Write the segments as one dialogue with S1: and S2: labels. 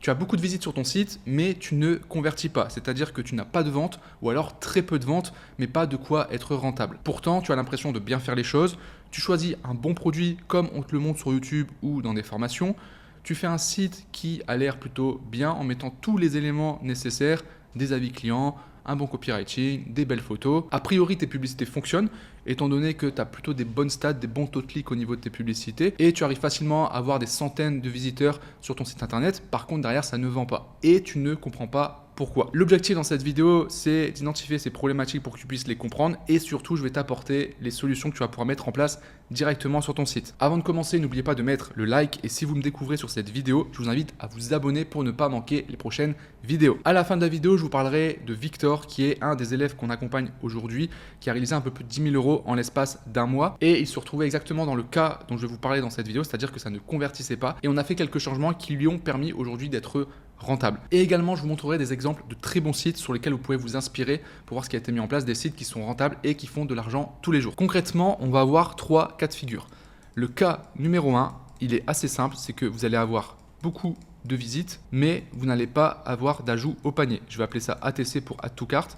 S1: Tu as beaucoup de visites sur ton site, mais tu ne convertis pas. C'est-à-dire que tu n'as pas de vente ou alors très peu de ventes, mais pas de quoi être rentable. Pourtant, tu as l'impression de bien faire les choses. Tu choisis un bon produit comme on te le montre sur YouTube ou dans des formations. Tu fais un site qui a l'air plutôt bien en mettant tous les éléments nécessaires, des avis clients, un bon copywriting, des belles photos. A priori, tes publicités fonctionnent, étant donné que tu as plutôt des bonnes stats, des bons taux de clics au niveau de tes publicités, et tu arrives facilement à avoir des centaines de visiteurs sur ton site internet. Par contre, derrière, ça ne vend pas. Et tu ne comprends pas pourquoi. L'objectif dans cette vidéo, c'est d'identifier ces problématiques pour que tu puisses les comprendre, et surtout, je vais t'apporter les solutions que tu vas pouvoir mettre en place directement sur ton site. Avant de commencer, n'oubliez pas de mettre le like, et si vous me découvrez sur cette vidéo, je vous invite à vous abonner pour ne pas manquer les prochaines vidéos. À la fin de la vidéo, je vous parlerai de Victor, qui est un des élèves qu'on accompagne aujourd'hui, qui a réalisé un peu plus de 10 000 € en l'espace d'un mois, et il se retrouvait exactement dans le cas dont je vais vous parler dans cette vidéo, c'est-à-dire que ça ne convertissait pas, et on a fait quelques changements qui lui ont permis aujourd'hui d'être rentable. Et également, je vous montrerai des exemples de très bons sites sur lesquels vous pouvez vous inspirer pour voir ce qui a été mis en place, des sites qui sont rentables et qui font de l'argent tous les jours. Concrètement, on va avoir 3 cas de figure. Le cas numéro 1, il est assez simple, c'est que vous allez avoir beaucoup de visites, mais vous n'allez pas avoir d'ajout au panier. Je vais appeler ça ATC pour Add to Cart.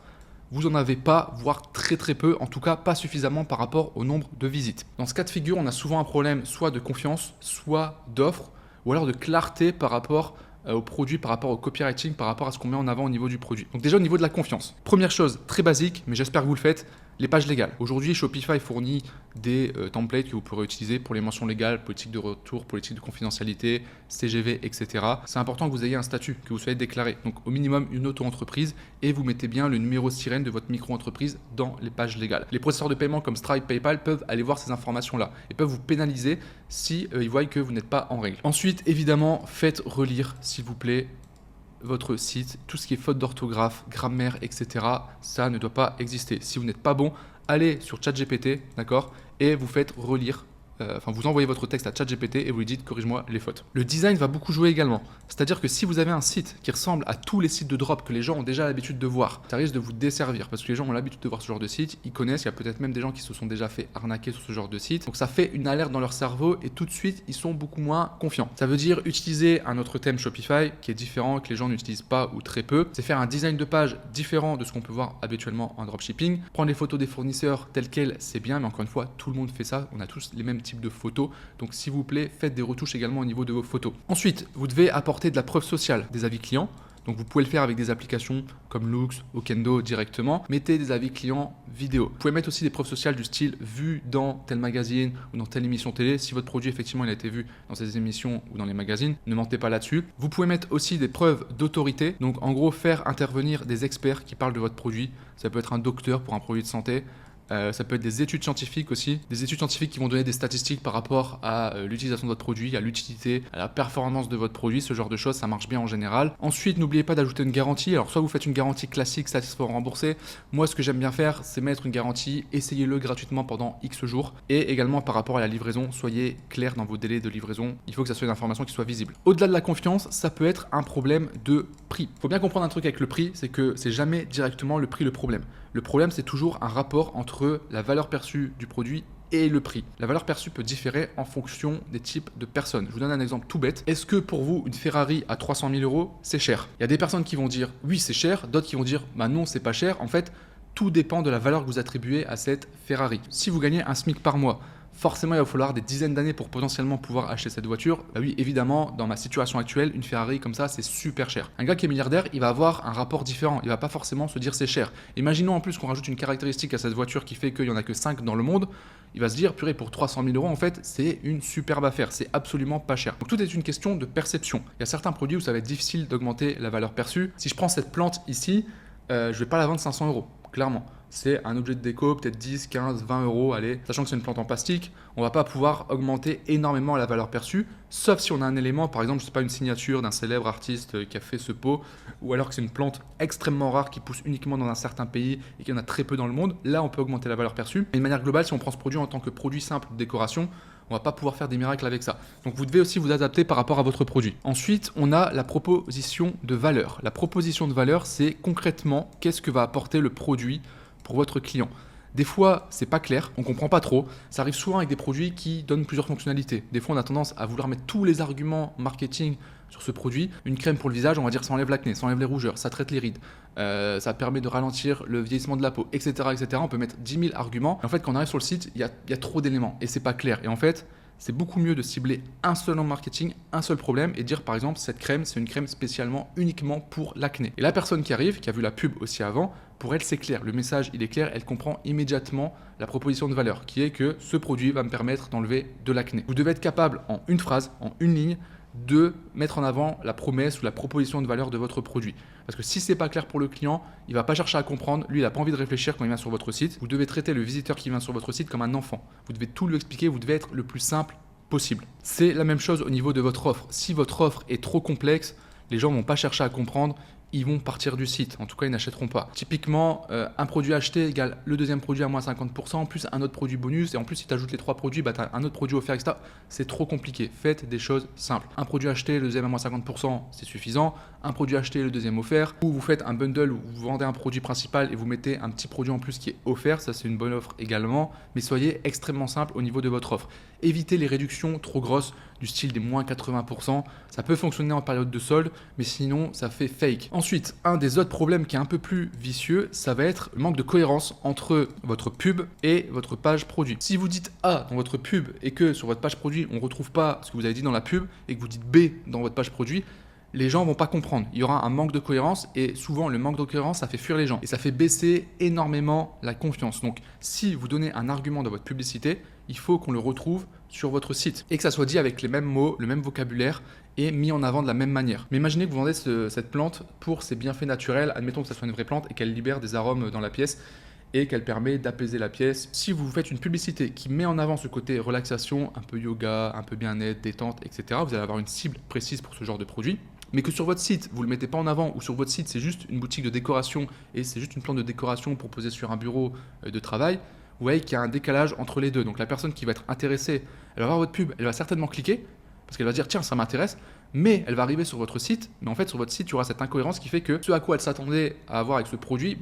S1: Vous n'en avez pas, voire très peu, en tout cas pas suffisamment par rapport au nombre de visites. Dans ce cas de figure, on a souvent un problème soit de confiance, soit d'offre, ou alors de clarté par rapport au produit, par rapport au copywriting, par rapport à ce qu'on met en avant au niveau du produit. Donc déjà au niveau de la confiance. Première chose, très basique, mais j'espère que vous le faites, les pages légales. Aujourd'hui, Shopify fournit des templates que vous pourrez utiliser pour les mentions légales, politique de retour, politique de confidentialité, CGV, etc. C'est important que vous ayez un statut, que vous soyez déclaré. Donc au minimum une auto-entreprise et vous mettez bien le numéro sirène de votre micro-entreprise dans les pages légales. Les processeurs de paiement comme Stripe, PayPal peuvent aller voir ces informations-là et peuvent vous pénaliser si ils voient que vous n'êtes pas en règle. Ensuite, évidemment, faites relire, s'il vous plaît, votre site, tout ce qui est faute d'orthographe, grammaire, etc. Ça ne doit pas exister. Si vous n'êtes pas bon, allez sur ChatGPT, d'accord, et vous faites relire. Vous envoyez votre texte à ChatGPT et vous lui dites corrige-moi les fautes. Le design va beaucoup jouer également. C'est-à-dire que si vous avez un site qui ressemble à tous les sites de drop que les gens ont déjà l'habitude de voir, ça risque de vous desservir parce que les gens ont l'habitude de voir ce genre de site, ils connaissent, il y a peut-être même des gens qui se sont déjà fait arnaquer sur ce genre de site. Donc ça fait une alerte dans leur cerveau et tout de suite, ils sont beaucoup moins confiants. Ça veut dire utiliser un autre thème Shopify qui est différent, que les gens n'utilisent pas ou très peu. C'est faire un design de page différent de ce qu'on peut voir habituellement en dropshipping. Prendre les photos des fournisseurs telles quelles, c'est bien, mais encore une fois, tout le monde fait ça. On a tous les mêmes type de photos, donc s'il vous plaît faites des retouches également au niveau de vos photos. Ensuite, vous devez apporter de la preuve sociale, des avis clients. Donc vous pouvez le faire avec des applications comme Loox, Okendo directement. Mettez des avis clients vidéo. Vous pouvez mettre aussi des preuves sociales du style vu dans tel magazine ou dans telle émission télé. Si votre produit effectivement il a été vu dans ces émissions ou dans les magazines, ne mentez pas là-dessus. Vous pouvez mettre aussi des preuves d'autorité. Donc en gros faire intervenir des experts qui parlent de votre produit. Ça peut être un docteur pour un produit de santé. Ça peut être des études scientifiques aussi, des études scientifiques qui vont donner des statistiques par rapport à l'utilisation de votre produit, à l'utilité, à la performance de votre produit, ce genre de choses, ça marche bien en général. Ensuite, n'oubliez pas d'ajouter une garantie. Alors soit vous faites une garantie classique, satisfait ou remboursé. Moi, ce que j'aime bien faire, c'est mettre une garantie, essayez-le gratuitement pendant X jours. Et également par rapport à la livraison, soyez clair dans vos délais de livraison. Il faut que ça soit une information qui soit visible. Au-delà de la confiance, ça peut être un problème de prix. Il faut bien comprendre un truc avec le prix, c'est que c'est jamais directement le prix le problème. Le problème, c'est toujours un rapport entre la valeur perçue du produit et le prix. La valeur perçue peut différer en fonction des types de personnes. Je vous donne un exemple tout bête. Est-ce que pour vous, une Ferrari à 300 000 €, c'est cher? Il y a des personnes qui vont dire oui, c'est cher, d'autres qui vont dire bah non, c'est pas cher. En fait, tout dépend de la valeur que vous attribuez à cette Ferrari. Si vous gagnez un SMIC par mois, forcément, il va falloir des dizaines d'années pour potentiellement pouvoir acheter cette voiture. Bah oui, évidemment, dans ma situation actuelle, une Ferrari comme ça, c'est super cher. Un gars qui est milliardaire, il va avoir un rapport différent. Il va pas forcément se dire c'est cher. Imaginons en plus qu'on rajoute une caractéristique à cette voiture qui fait qu'il n'y en a que 5 dans le monde. Il va se dire, purée, pour 300 000 €, en fait, c'est une superbe affaire. C'est absolument pas cher. Donc tout est une question de perception. Il y a certains produits où ça va être difficile d'augmenter la valeur perçue. Si je prends cette plante ici, je vais pas la vendre 500 €, clairement. C'est un objet de déco, peut-être 10, 15, 20 €, allez. Sachant que c'est une plante en plastique, on va pas pouvoir augmenter énormément la valeur perçue, sauf si on a un élément, par exemple, je sais pas, une signature d'un célèbre artiste qui a fait ce pot, ou alors que c'est une plante extrêmement rare qui pousse uniquement dans un certain pays et qu'il y en a très peu dans le monde. Là, on peut augmenter la valeur perçue. Mais de manière globale, si on prend ce produit en tant que produit simple de décoration, on va pas pouvoir faire des miracles avec ça. Donc vous devez aussi vous adapter par rapport à votre produit. Ensuite, on a la proposition de valeur. La proposition de valeur, c'est concrètement qu'est-ce que va apporter le produit pour votre client. Des fois, c'est pas clair, on comprend pas trop. Ça arrive souvent avec des produits qui donnent plusieurs fonctionnalités. Des fois, on a tendance à vouloir mettre tous les arguments marketing sur ce produit. Une crème pour le visage, on va dire ça enlève l'acné, ça enlève les rougeurs, ça traite les rides, ça permet de ralentir le vieillissement de la peau, etc., etc. On peut mettre 10 000 arguments. Et en fait, quand on arrive sur le site, il y a trop d'éléments et c'est pas clair. Et en fait, c'est beaucoup mieux de cibler un seul angle marketing, un seul problème et dire par exemple cette crème, c'est une crème spécialement uniquement pour l'acné. Et la personne qui arrive, qui a vu la pub aussi avant, pour elle c'est clair, le message il est clair, elle comprend immédiatement la proposition de valeur qui est que ce produit va me permettre d'enlever de l'acné. Vous devez être capable en une phrase, en une ligne, de mettre en avant la promesse ou la proposition de valeur de votre produit. Parce que si c'est pas clair pour le client, il va pas chercher à comprendre, lui il n'a pas envie de réfléchir quand il vient sur votre site. Vous devez traiter le visiteur qui vient sur votre site comme un enfant. Vous devez tout lui expliquer, vous devez être le plus simple possible. C'est la même chose au niveau de votre offre. Si votre offre est trop complexe, les gens vont pas chercher à comprendre, ils vont partir du site. En tout cas, ils n'achèteront pas. Typiquement, un produit acheté égale le deuxième produit à moins 50%, plus un autre produit bonus. Et en plus, si tu ajoutes les 3 produits, tu as un autre produit offert, etc. C'est trop compliqué. Faites des choses simples. Un produit acheté, le deuxième à moins 50%, c'est suffisant. Un produit acheté, le deuxième offert. Ou vous faites un bundle où vous vendez un produit principal et vous mettez un petit produit en plus qui est offert. Ça, c'est une bonne offre également. Mais soyez extrêmement simple au niveau de votre offre. Évitez les réductions trop grosses du style des moins 80%. Ça peut fonctionner en période de solde, mais sinon, ça fait fake. Ensuite, un des autres problèmes qui est un peu plus vicieux, ça va être le manque de cohérence entre votre pub et votre page produit. Si vous dites A dans votre pub et que sur votre page produit, on ne retrouve pas ce que vous avez dit dans la pub et que vous dites B dans votre page produit, les gens vont pas comprendre. Il y aura un manque de cohérence et souvent le manque de cohérence, ça fait fuir les gens et ça fait baisser énormément la confiance. Donc, si vous donnez un argument dans votre publicité, il faut qu'on le retrouve sur votre site et que ça soit dit avec les mêmes mots, le même vocabulaire et mis en avant de la même manière. Mais imaginez que vous vendez cette plante pour ses bienfaits naturels, admettons que ça soit une vraie plante et qu'elle libère des arômes dans la pièce et qu'elle permet d'apaiser la pièce. Si vous faites une publicité qui met en avant ce côté relaxation, un peu yoga, un peu bien-être, détente, etc., vous allez avoir une cible précise pour ce genre de produit. Mais que sur votre site, vous ne le mettez pas en avant, ou sur votre site, c'est juste une boutique de décoration et c'est juste une plante de décoration pour poser sur un bureau de travail, vous voyez qu'il y a un décalage entre les deux. Donc la personne qui va être intéressée, elle va voir votre pub, elle va certainement cliquer, parce qu'elle va dire tiens, ça m'intéresse, mais elle va arriver sur votre site, mais en fait sur votre site, il y aura cette incohérence qui fait que ce à quoi elle s'attendait à avoir avec ce produit,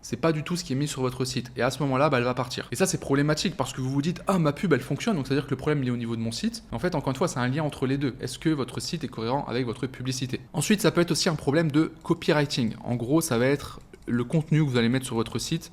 S1: c'est pas du tout ce qui est mis sur votre site. Et à ce moment-là, elle va partir. Et ça, c'est problématique parce que vous vous dites, ah, ma pub, elle fonctionne, donc c'est-à-dire que le problème il est au niveau de mon site. En fait, encore une fois, c'est un lien entre les deux. Est-ce que votre site est cohérent avec votre publicité? Ensuite, ça peut être aussi un problème de copywriting. En gros, ça va être le contenu que vous allez mettre sur votre site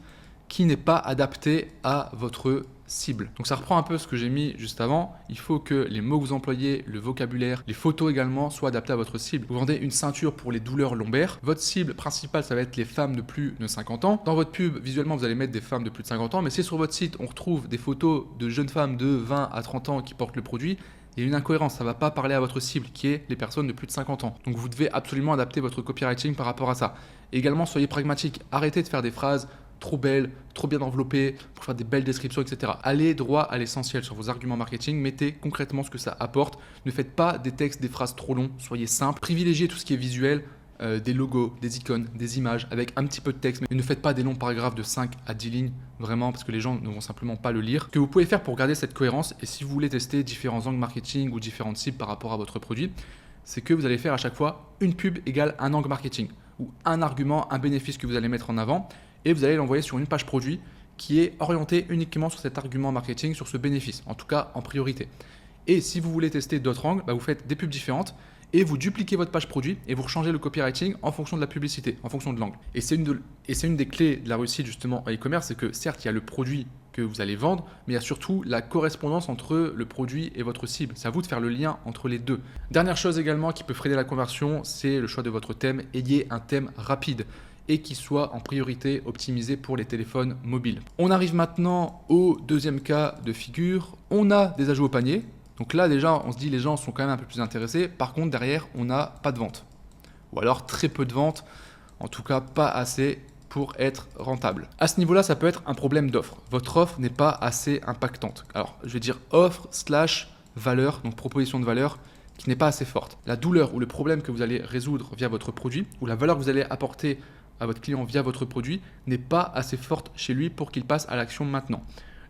S1: qui n'est pas adapté à votre cible. Donc ça reprend un peu ce que j'ai mis juste avant. Il faut que les mots que vous employez, le vocabulaire, les photos également soient adaptés à votre cible. Vous vendez une ceinture pour les douleurs lombaires. Votre cible principale, ça va être les femmes de plus de 50 ans. Dans votre pub, visuellement, vous allez mettre des femmes de plus de 50 ans. Mais si sur votre site, on retrouve des photos de jeunes femmes de 20 à 30 ans qui portent le produit, il y a une incohérence, ça ne va pas parler à votre cible qui est les personnes de plus de 50 ans. Donc vous devez absolument adapter votre copywriting par rapport à ça. Et également, soyez pragmatique. Arrêtez de faire des phrases trop belles, trop bien enveloppées, pour faire des belles descriptions, etc. Allez droit à l'essentiel sur vos arguments marketing, mettez concrètement ce que ça apporte. Ne faites pas des textes, des phrases trop longs, soyez simple. Privilégiez tout ce qui est visuel, des logos, des icônes, des images, avec un petit peu de texte. Mais ne faites pas des longs paragraphes de 5 à 10 lignes, vraiment, parce que les gens ne vont simplement pas le lire. Ce que vous pouvez faire pour garder cette cohérence, et si vous voulez tester différents angles marketing ou différentes cibles par rapport à votre produit, c'est que vous allez faire à chaque fois une pub égale un angle marketing, ou un argument, un bénéfice que vous allez mettre en avant, et vous allez l'envoyer sur une page produit qui est orientée uniquement sur cet argument marketing, sur ce bénéfice, en tout cas en priorité. Et si vous voulez tester d'autres angles, vous faites des pubs différentes et vous dupliquez votre page produit et vous changez le copywriting en fonction de la publicité, en fonction de l'angle. Et c'est une des clés de la réussite justement en e-commerce, c'est que certes, il y a le produit que vous allez vendre, mais il y a surtout la correspondance entre le produit et votre cible. C'est à vous de faire le lien entre les deux. Dernière chose également qui peut freiner la conversion, c'est le choix de votre thème. Ayez un thème rapide et qui soit en priorité optimisé pour les téléphones mobiles. On arrive maintenant au deuxième cas de figure. On a des ajouts au panier. Donc là déjà, on se dit les gens sont quand même un peu plus intéressés. Par contre, derrière, on n'a pas de vente. Ou alors très peu de vente, en tout cas pas assez pour être rentable. À ce niveau-là, ça peut être un problème d'offre. Votre offre n'est pas assez impactante. Alors, je vais dire offre / valeur, donc proposition de valeur, qui n'est pas assez forte. La douleur ou le problème que vous allez résoudre via votre produit, ou la valeur que vous allez apporter à votre client via votre produit n'est pas assez forte chez lui pour qu'il passe à l'action maintenant.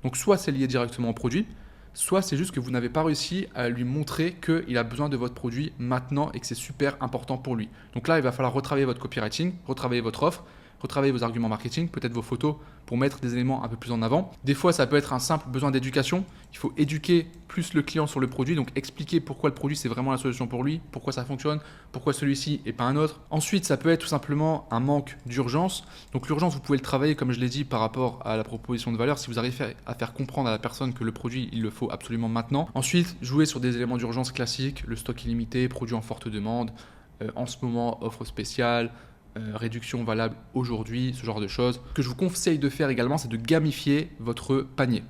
S1: Donc soit c'est lié directement au produit, soit c'est juste que vous n'avez pas réussi à lui montrer qu'il a besoin de votre produit maintenant et que c'est super important pour lui. Donc là, il va falloir retravailler votre copywriting, retravailler votre offre retravailler vos arguments marketing, peut-être vos photos pour mettre des éléments un peu plus en avant. Des fois, ça peut être un simple besoin d'éducation. Il faut éduquer plus le client sur le produit, donc expliquer pourquoi le produit c'est vraiment la solution pour lui, pourquoi ça fonctionne, pourquoi celui-ci et pas un autre. Ensuite, ça peut être tout simplement un manque d'urgence. Donc l'urgence, vous pouvez le travailler comme je l'ai dit par rapport à la proposition de valeur si vous arrivez à faire comprendre à la personne que le produit il le faut absolument maintenant. Ensuite, jouer sur des éléments d'urgence classiques, le stock illimité, produit en forte demande, en ce moment offre spéciale, réduction valable aujourd'hui, ce genre de choses. Ce que je vous conseille de faire également, c'est de gamifier votre panier.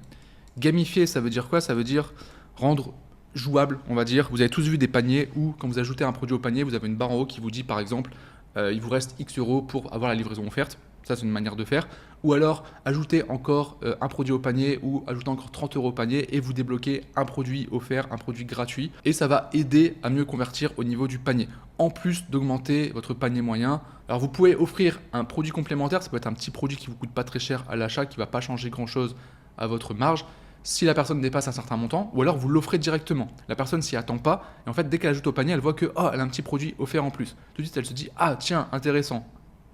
S1: Gamifier, ça veut dire quoi? Ça veut dire rendre jouable, on va dire. Vous avez tous vu des paniers où, quand vous ajoutez un produit au panier, vous avez une barre en haut qui vous dit, par exemple, il vous reste X euros pour avoir la livraison offerte. Ça, c'est une manière de faire. Ou alors, ajouter encore un produit au panier ou ajouter encore 30 euros au panier et vous débloquez un produit offert, un produit gratuit. Et ça va aider à mieux convertir au niveau du panier. En plus d'augmenter votre panier moyen. Alors, vous pouvez offrir un produit complémentaire. Ça peut être un petit produit qui ne vous coûte pas très cher à l'achat, qui ne va pas changer grand-chose à votre marge. Si la personne dépasse un certain montant, ou alors vous l'offrez directement. La personne s'y attend pas, et en fait, dès qu'elle ajoute au panier, elle voit que elle a un petit produit offert en plus. Tout de suite, elle se dit ah tiens, intéressant.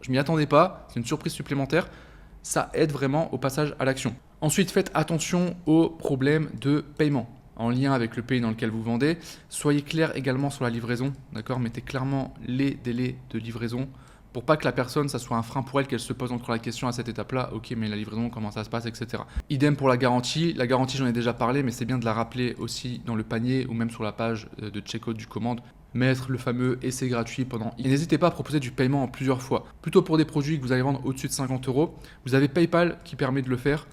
S1: Je m'y attendais pas, c'est une surprise supplémentaire. Ça aide vraiment au passage à l'action. Ensuite, faites attention aux problèmes de paiement en lien avec le pays dans lequel vous vendez. Soyez clair également sur la livraison, d'accord? Mettez clairement les délais de livraison pour pas que la personne, ça soit un frein pour elle, qu'elle se pose encore la question à cette étape-là, ok, mais la livraison, comment ça se passe, etc. Idem pour la garantie. La garantie, j'en ai déjà parlé, mais c'est bien de la rappeler aussi dans le panier ou même sur la page de checkout du commande. Mettre le fameux essai gratuit pendant. Et n'hésitez pas à proposer du paiement en plusieurs fois. Plutôt pour des produits que vous allez vendre au-dessus de 50 euros, vous avez PayPal qui permet de le faire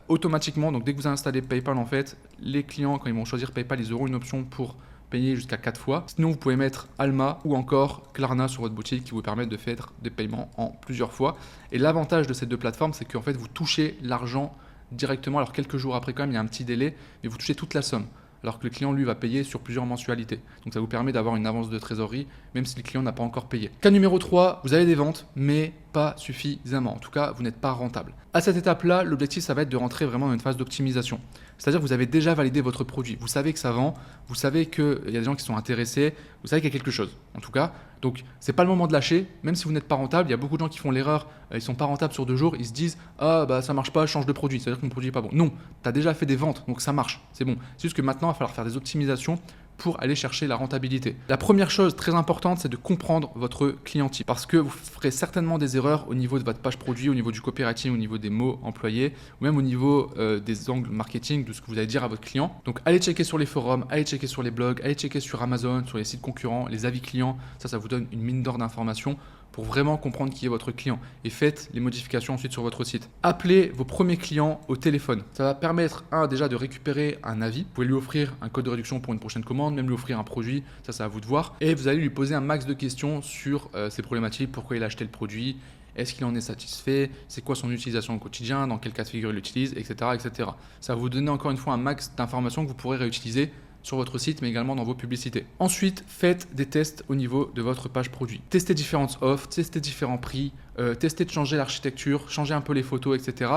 S1: automatiquement. Donc dès que vous installez PayPal, en fait, les clients, quand ils vont choisir PayPal, ils auront une option pour payer jusqu'à 4 fois. Sinon, vous pouvez mettre Alma ou encore Klarna sur votre boutique qui vous permettent de faire des paiements en plusieurs fois. Et l'avantage de ces deux plateformes, c'est qu'en fait, vous touchez l'argent directement. Alors, quelques jours après, quand même, il y a un petit délai, mais vous touchez toute la somme. Alors que le client, lui, va payer sur plusieurs mensualités. Donc, ça vous permet d'avoir une avance de trésorerie, même si le client n'a pas encore payé. Cas numéro 3, vous avez des ventes, mais pas suffisamment. En tout cas, vous n'êtes pas rentable. À cette étape-là, l'objectif, ça va être de rentrer vraiment dans une phase d'optimisation. C'est-à-dire que vous avez déjà validé votre produit. Vous savez que ça vend, vous savez qu'il y a des gens qui sont intéressés, vous savez qu'il y a quelque chose, en tout cas. Donc, ce n'est pas le moment de lâcher, même si vous n'êtes pas rentable. Il y a beaucoup de gens qui font l'erreur, ils ne sont pas rentables sur 2 jours, ils se disent « Ah, bah ça marche pas, je change de produit, c'est-à-dire que mon produit n'est pas bon. » Non, tu as déjà fait des ventes, donc ça marche, c'est bon. C'est juste que maintenant, il va falloir faire des optimisations pour aller chercher la rentabilité. La première chose très importante, c'est de comprendre votre client type parce que vous ferez certainement des erreurs au niveau de votre page produit, au niveau du copywriting, au niveau des mots employés ou même au niveau des angles marketing, de ce que vous allez dire à votre client. Donc allez checker sur les forums, allez checker sur les blogs, allez checker sur Amazon, sur les sites concurrents, les avis clients, ça vous donne une mine d'or d'informations pour vraiment comprendre qui est votre client et faites les modifications ensuite sur votre site. Appelez vos premiers clients au téléphone. Ça va permettre déjà de récupérer un avis. Vous pouvez lui offrir un code de réduction pour une prochaine commande, même lui offrir un produit, ça à vous de voir. Et vous allez lui poser un max de questions sur ses problématiques, pourquoi il a acheté le produit, est-ce qu'il en est satisfait, c'est quoi son utilisation au quotidien, dans quel cas de figure il l'utilise, etc., etc. Ça va vous donner encore une fois un max d'informations que vous pourrez réutiliser sur votre site, mais également dans vos publicités. Ensuite, faites des tests au niveau de votre page produit. Testez différentes offres, testez différents prix, testez de changer l'architecture, changez un peu les photos, etc.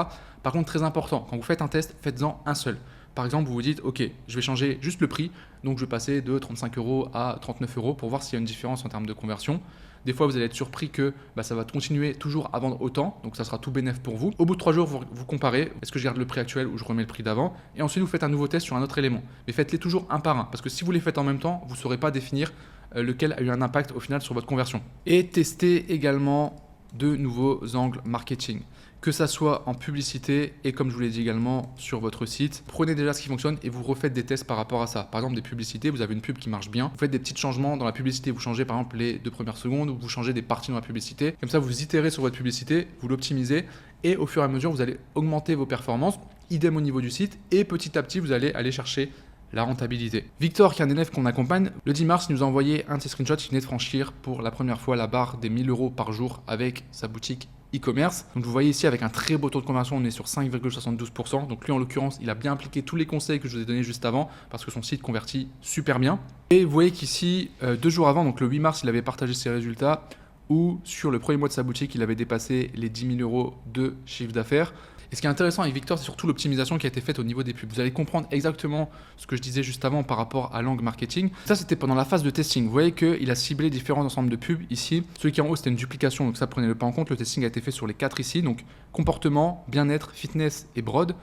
S1: Par contre, très important, quand vous faites un test, faites-en un seul. Par exemple, vous vous dites, ok, je vais changer juste le prix, donc je vais passer de 35 euros à 39 euros pour voir s'il y a une différence en termes de conversion. Des fois, vous allez être surpris que ça va continuer toujours à vendre autant, donc ça sera tout bénéf pour vous. Au bout de 3 jours, vous comparez, est-ce que je garde le prix actuel ou je remets le prix d'avant, et ensuite vous faites un nouveau test sur un autre élément. Mais faites-les toujours un par un, parce que si vous les faites en même temps, vous ne saurez pas définir lequel a eu un impact au final sur votre conversion. Et testez également de nouveaux angles marketing, que ça soit en publicité et comme je vous l'ai dit également sur votre site. Prenez déjà ce qui fonctionne et vous refaites des tests par rapport à ça. Par exemple, des publicités, vous avez une pub qui marche bien, vous faites des petits changements dans la publicité, vous changez par exemple les 2 premières secondes ou vous changez des parties dans la publicité. Comme ça, vous itérez sur votre publicité, vous l'optimisez et au fur et à mesure, vous allez augmenter vos performances, idem au niveau du site et petit à petit, vous allez aller chercher la rentabilité. Victor, qui est un élève qu'on accompagne, le 10 mars, il nous a envoyé un de ses screenshots. Il venait de franchir pour la première fois la barre des 1000 euros par jour avec sa boutique e-commerce. Donc vous voyez ici avec un très beau taux de conversion, on est sur 5,72%. Donc lui en l'occurrence, il a bien appliqué tous les conseils que je vous ai donnés juste avant parce que son site convertit super bien. Et vous voyez qu'ici, 2 jours avant, donc le 8 mars, il avait partagé ses résultats où sur le premier mois de sa boutique, il avait dépassé les 10 000 euros de chiffre d'affaires. Et ce qui est intéressant avec Victor, c'est surtout l'optimisation qui a été faite au niveau des pubs. Vous allez comprendre exactement ce que je disais juste avant par rapport à l'angle marketing. Ça, c'était pendant la phase de testing. Vous voyez qu'il a ciblé différents ensembles de pubs ici. Celui qui est en haut, c'était une duplication, donc ça, prenez-le pas en compte. Le testing a été fait sur les 4 ici, donc comportement, bien-être, fitness et broad.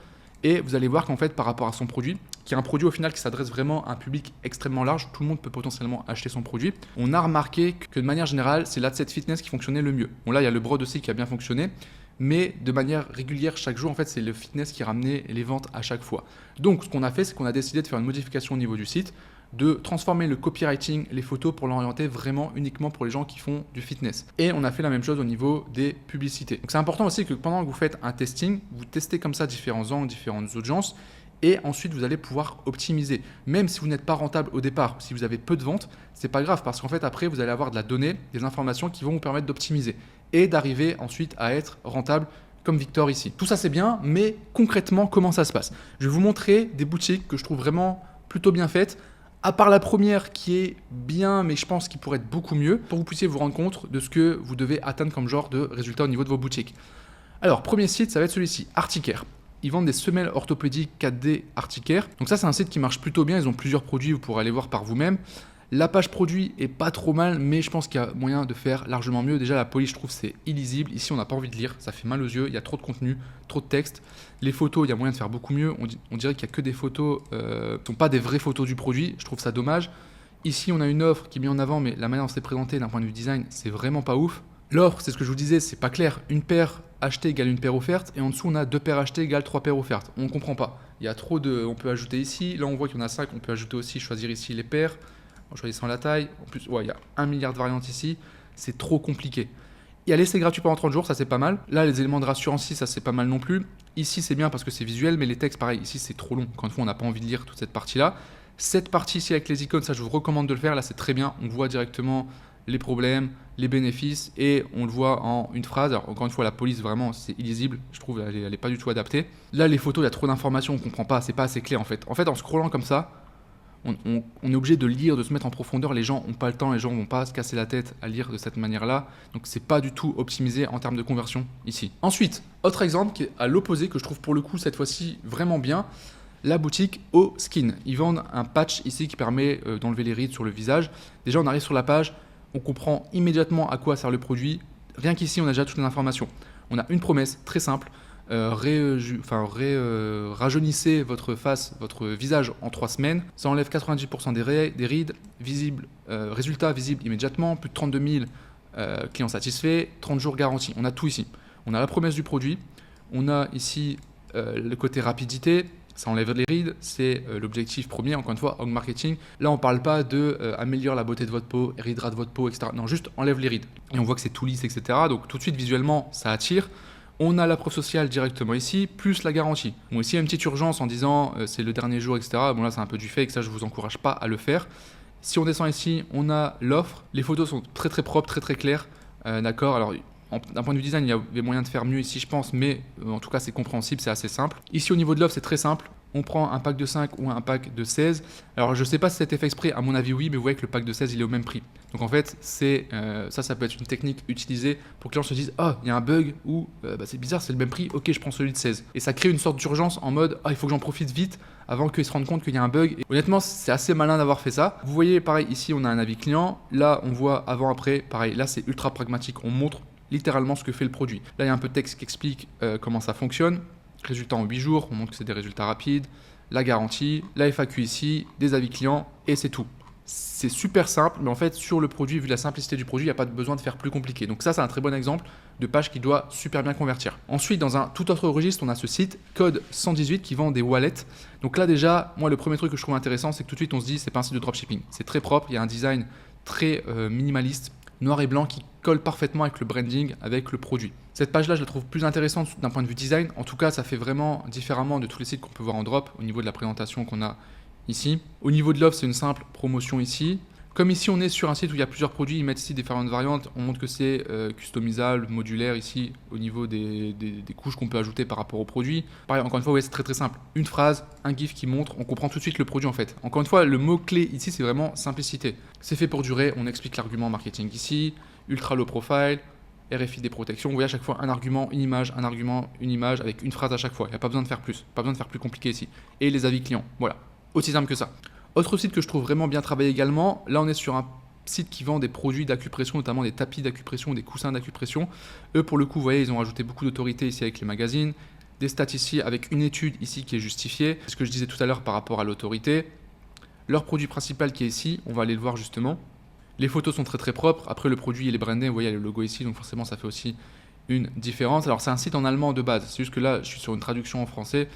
S1: Et vous allez voir qu'en fait, par rapport à son produit, qui est un produit au final qui s'adresse vraiment à un public extrêmement large, tout le monde peut potentiellement acheter son produit, on a remarqué que de manière générale, c'est l'Ad Set Fitness qui fonctionnait le mieux. Bon là, il y a le broad aussi qui a bien fonctionné, mais de manière régulière chaque jour, en fait, c'est le fitness qui ramenait les ventes à chaque fois. Donc, ce qu'on a fait, c'est qu'on a décidé de faire une modification au niveau du site, de transformer le copywriting, les photos pour l'orienter vraiment uniquement pour les gens qui font du fitness. Et on a fait la même chose au niveau des publicités. Donc c'est important aussi que pendant que vous faites un testing, vous testez comme ça différents angles, différentes audiences, et ensuite vous allez pouvoir optimiser. Même si vous n'êtes pas rentable au départ, si vous avez peu de ventes, c'est pas grave parce qu'en fait après vous allez avoir de la donnée, des informations qui vont vous permettre d'optimiser et d'arriver ensuite à être rentable comme Victor ici. Tout ça c'est bien, mais concrètement comment ça se passe? Je vais vous montrer des boutiques que je trouve vraiment plutôt bien faites. À part la première qui est bien, mais je pense qu'il pourrait être beaucoup mieux, pour que vous puissiez vous rendre compte de ce que vous devez atteindre comme genre de résultats au niveau de vos boutiques. Alors, premier site, ça va être celui-ci, Articare. Ils vendent des semelles orthopédiques 4D Articare. Donc ça, c'est un site qui marche plutôt bien. Ils ont plusieurs produits, vous pourrez aller voir par vous-même. La page produit est pas trop mal, mais je pense qu'il y a moyen de faire largement mieux. Déjà, la police, je trouve, c'est illisible. Ici, on n'a pas envie de lire, ça fait mal aux yeux. Il y a trop de contenu, trop de texte. Les photos, il y a moyen de faire beaucoup mieux. On dirait qu'il n'y a que des photos qui ne sont pas des vraies photos du produit. Je trouve ça dommage. Ici, on a une offre qui est mise en avant, mais la manière dont c'est présenté d'un point de vue design, c'est vraiment pas ouf. L'offre, c'est ce que je vous disais, c'est pas clair. Une paire achetée égale une paire offerte, et en dessous, on a 2 paires achetées égale 3 paires offertes. On ne comprend pas. Il y a trop de. On peut ajouter ici. Là, on voit qu'il y en a 5. On peut ajouter aussi, choisir ici les paires. En choisissant la taille. En plus, ouais, il y a 1 milliard de variantes ici. C'est trop compliqué. Il y a l'essai gratuit pendant 30 jours, ça c'est pas mal. Là, les éléments de rassurance ici, ça c'est pas mal non plus. Ici, c'est bien parce que c'est visuel, mais les textes, pareil, ici c'est trop long. Encore une fois, on n'a pas envie de lire toute cette partie-là. Cette partie ici avec les icônes, ça je vous recommande de le faire. Là, c'est très bien. On voit directement les problèmes, les bénéfices, et on le voit en une phrase. Alors, encore une fois, la police, vraiment, c'est illisible. Je trouve elle est pas du tout adaptée. Là, les photos, il y a trop d'informations, on comprend pas. C'est pas assez clair en fait. En fait, en scrollant comme ça, on est obligé de lire, de se mettre en profondeur. Les gens n'ont pas le temps, les gens ne vont pas se casser la tête à lire de cette manière-là. Donc, c'est pas du tout optimisé en termes de conversion ici. Ensuite, autre exemple qui est à l'opposé, que je trouve pour le coup cette fois-ci vraiment bien, la boutique O Skin. Ils vendent un patch ici qui permet d'enlever les rides sur le visage. Déjà, on arrive sur la page, on comprend immédiatement à quoi sert le produit. Rien qu'ici, on a déjà toutes les informations. On a une promesse très simple. Rajeunissez votre face, votre visage en 3 semaines. Ça enlève 90% des rides, résultats visibles immédiatement, plus de 32 000 clients satisfaits, 30 jours garantie. On a tout ici. On a la promesse du produit, on a ici le côté rapidité, ça enlève les rides, c'est l'objectif premier, encore une fois, Hog Marketing. Là, on ne parle pas de améliorer la beauté de votre peau, réhydrate votre peau, etc. Non, juste enlève les rides. Et on voit que c'est tout lisse, etc. Donc tout de suite, visuellement, ça attire. On a la preuve sociale directement ici, plus la garantie. Bon, ici, il y a une petite urgence en disant c'est le dernier jour, etc. Bon, là, c'est un peu du fake, ça, je ne vous encourage pas à le faire. Si on descend ici, on a l'offre. Les photos sont très très propres, très très claires. D'accord, alors d'un point de vue design, il y avait moyen de faire mieux ici, je pense, mais en tout cas, c'est compréhensible, c'est assez simple. Ici, au niveau de l'offre, c'est très simple. On prend un pack de 5 ou un pack de 16. Alors, je ne sais pas si c'était fait exprès, à mon avis, oui, mais vous voyez que le pack de 16, il est au même prix. Donc, en fait, ça peut être une technique utilisée pour que les gens se disent « Ah, il y a un bug » ou c'est bizarre, c'est le même prix, ok, je prends celui de 16. Et ça crée une sorte d'urgence en mode « Ah, il faut que j'en profite vite avant qu'ils se rendent compte qu'il y a un bug. » Et honnêtement, c'est assez malin d'avoir fait ça. Vous voyez, pareil, ici, on a un avis client. Là, on voit avant-après. Pareil, là, c'est ultra pragmatique. On montre littéralement ce que fait le produit. Là, il y a un peu de texte qui explique comment ça fonctionne. Résultats en 8 jours, on montre que c'est des résultats rapides. La garantie, la FAQ ici, des avis clients, et c'est tout. C'est super simple, mais en fait, sur le produit, vu la simplicité du produit, il n'y a pas besoin de faire plus compliqué. Donc ça, c'est un très bon exemple de page qui doit super bien convertir. Ensuite, dans un tout autre registre, on a ce site, Code 118, qui vend des wallets. Donc là, déjà, moi, le premier truc que je trouve intéressant, c'est que tout de suite, on se dit, c'est pas un site de dropshipping. C'est très propre, il y a un design très minimaliste, noir et blanc, qui colle parfaitement avec le branding, avec le produit. Cette page-là, je la trouve plus intéressante d'un point de vue design. En tout cas, ça fait vraiment différemment de tous les sites qu'on peut voir en drop au niveau de la présentation qu'on a ici. Au niveau de l'offre, c'est une simple promotion ici. Comme ici, on est sur un site où il y a plusieurs produits, ils mettent ici différentes variantes. On montre que c'est customisable, modulaire ici, au niveau des couches qu'on peut ajouter par rapport au produit. Pareil, encore une fois, ouais, c'est très très simple. Une phrase, un GIF qui montre, on comprend tout de suite le produit en fait. Encore une fois, le mot-clé ici, c'est vraiment simplicité. C'est fait pour durer, on explique l'argument marketing ici, ultra low profile, RFID protection. Vous voyez à chaque fois un argument, une image, un argument, une image avec une phrase à chaque fois. Il n'y a pas besoin de faire plus, pas besoin de faire plus compliqué ici. Et les avis clients, voilà, aussi simple que ça. Autre site que je trouve vraiment bien travaillé également, là on est sur un site qui vend des produits d'acupression, notamment des tapis d'acupression, des coussins d'acupression. Eux pour le coup, vous voyez, ils ont rajouté beaucoup d'autorité ici avec les magazines, des stats ici avec une étude ici qui est justifiée. C'est ce que je disais tout à l'heure par rapport à l'autorité. Leur produit principal qui est ici, on va aller le voir justement. Les photos sont très très propres. Après le produit il est brandé, vous voyez il y a le logo ici, donc forcément ça fait aussi une différence. Alors c'est un site en allemand de base, c'est juste que là je suis sur une traduction en français.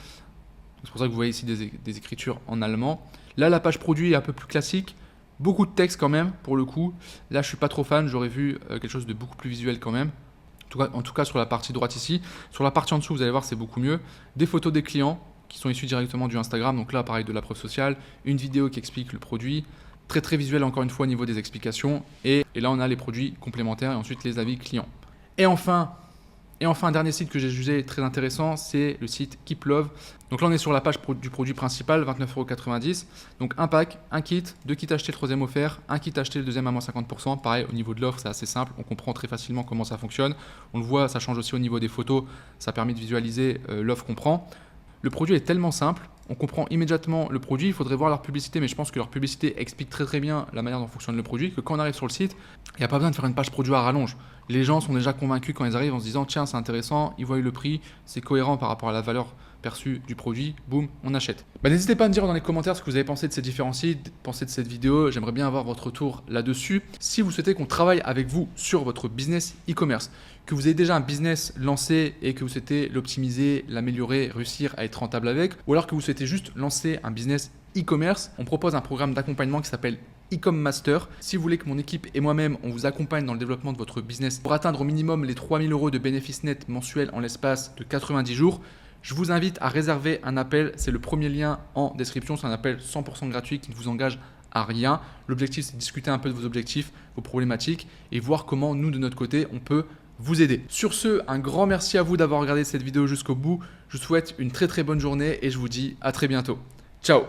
S1: C'est pour ça que vous voyez ici des écritures en allemand. Là la page produit est un peu plus classique. Beaucoup de texte quand même pour le coup. Là je suis pas trop fan, j'aurais vu quelque chose de beaucoup plus visuel quand même. En tout cas sur la partie droite ici. Sur la partie en dessous vous allez voir c'est beaucoup mieux. Des photos des clients qui sont issus directement du Instagram. Donc là pareil de la preuve sociale. Une vidéo qui explique le produit. Très très visuel encore une fois au niveau des explications. Et là on a les produits complémentaires et ensuite les avis clients. Et enfin un dernier site que j'ai jugé très intéressant, c'est le site KeepLove. Donc là on est sur la page du produit principal, 29,90 €. Donc un pack, un kit, 2 kits achetés, le troisième offert, un kit acheté, le deuxième à moins 50%. Pareil au niveau de l'offre c'est assez simple, on comprend très facilement comment ça fonctionne. On le voit, ça change aussi au niveau des photos, ça permet de visualiser l'offre qu'on prend. Le produit est tellement simple, on comprend immédiatement le produit, il faudrait voir leur publicité, mais je pense que leur publicité explique très très bien la manière dont fonctionne le produit, que quand on arrive sur le site, il n'y a pas besoin de faire une page produit à rallonge. Les gens sont déjà convaincus quand ils arrivent en se disant tiens c'est intéressant, ils voient le prix, c'est cohérent par rapport à la valeur perçue du produit, boum, on achète. N'hésitez pas à me dire dans les commentaires ce que vous avez pensé de ces différents sites, pensé de cette vidéo, j'aimerais bien avoir votre retour là-dessus. Si vous souhaitez qu'on travaille avec vous sur votre business e-commerce, que vous avez déjà un business lancé et que vous souhaitez l'optimiser, l'améliorer, réussir à être rentable avec, ou alors que vous souhaitez juste lancer un business e-commerce, on propose un programme d'accompagnement qui s'appelle E-Com Master. Si vous voulez que mon équipe et moi-même, on vous accompagne dans le développement de votre business pour atteindre au minimum les 3 000 € de bénéfices nets mensuels en l'espace de 90 jours, je vous invite à réserver un appel. C'est le premier lien en description. C'est un appel 100% gratuit qui ne vous engage à rien. L'objectif, c'est de discuter un peu de vos objectifs, vos problématiques et voir comment nous, de notre côté, on peut vous aider. Sur ce, un grand merci à vous d'avoir regardé cette vidéo jusqu'au bout. Je vous souhaite une très très bonne journée et je vous dis à très bientôt. Ciao!